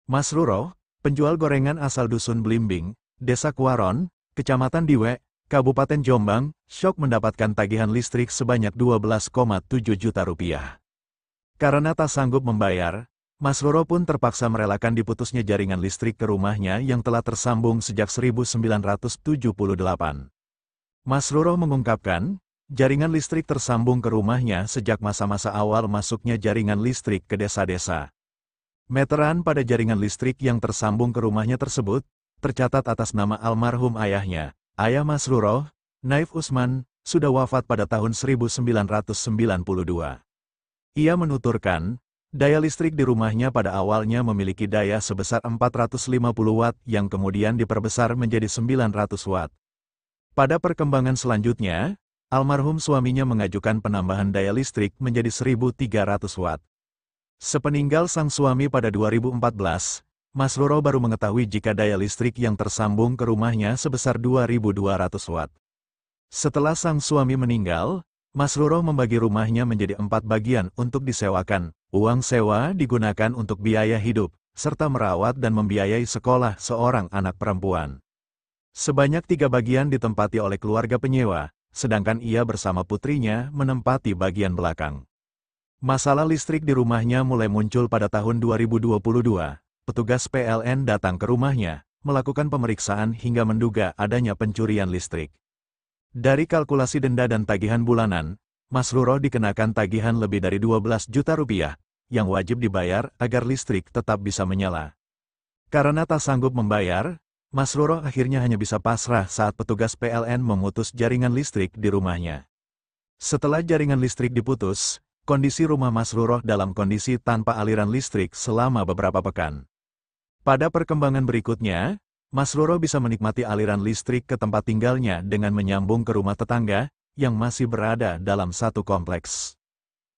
Mas Ruro, penjual gorengan asal Dusun Blimbing, Desa Kuaron, Kecamatan Diwe, Kabupaten Jombang, syok mendapatkan tagihan listrik sebanyak 12,7 juta rupiah. Karena tak sanggup membayar, Mas Ruro pun terpaksa merelakan diputusnya jaringan listrik ke rumahnya yang telah tersambung sejak 1978. Mas Ruro mengungkapkan, jaringan listrik tersambung ke rumahnya sejak masa-masa awal masuknya jaringan listrik ke desa-desa. Meteran pada jaringan listrik yang tersambung ke rumahnya tersebut, tercatat atas nama almarhum ayahnya, ayah Mas Ruro, Naif Usman, sudah wafat pada tahun 1992. Ia menuturkan, daya listrik di rumahnya pada awalnya memiliki daya sebesar 450 watt yang kemudian diperbesar menjadi 900 watt. Pada perkembangan selanjutnya, almarhum suaminya mengajukan penambahan daya listrik menjadi 1.300 watt. Sepeninggal sang suami pada 2014, Mas Ruro baru mengetahui jika daya listrik yang tersambung ke rumahnya sebesar 2.200 watt. Setelah sang suami meninggal, Mas Ruro membagi rumahnya menjadi 4 bagian untuk disewakan. Uang sewa digunakan untuk biaya hidup, serta merawat dan membiayai sekolah seorang anak perempuan. Sebanyak 3 bagian ditempati oleh keluarga penyewa, sedangkan ia bersama putrinya menempati bagian belakang. Masalah listrik di rumahnya mulai muncul pada tahun 2022. Petugas PLN datang ke rumahnya, melakukan pemeriksaan hingga menduga adanya pencurian listrik. Dari kalkulasi denda dan tagihan bulanan, Mas Ruro dikenakan tagihan lebih dari 12 juta rupiah, yang wajib dibayar agar listrik tetap bisa menyala. Karena tak sanggup membayar, Mas Ruro akhirnya hanya bisa pasrah saat petugas PLN memutus jaringan listrik di rumahnya. Setelah jaringan listrik diputus, kondisi rumah Mas Ruro dalam kondisi tanpa aliran listrik selama beberapa pekan. Pada perkembangan berikutnya, Mas Ruro bisa menikmati aliran listrik ke tempat tinggalnya dengan menyambung ke rumah tetangga, yang masih berada dalam satu kompleks.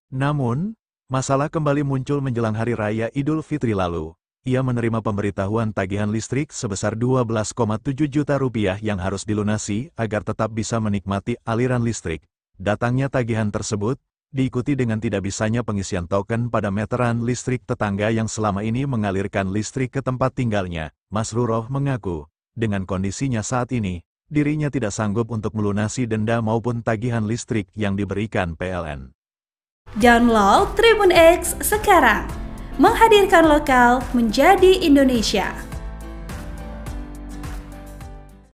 Namun, masalah kembali muncul menjelang Hari Raya Idul Fitri lalu. Ia menerima pemberitahuan tagihan listrik sebesar 12,7 juta rupiah yang harus dilunasi agar tetap bisa menikmati aliran listrik. Datangnya tagihan tersebut, diikuti dengan tidak bisanya pengisian token pada meteran listrik tetangga yang selama ini mengalirkan listrik ke tempat tinggalnya. Mas Ruro mengaku, dengan kondisinya saat ini, dirinya tidak sanggup untuk melunasi denda maupun tagihan listrik yang diberikan PLN. Download Tribun X sekarang, menghadirkan lokal menjadi Indonesia.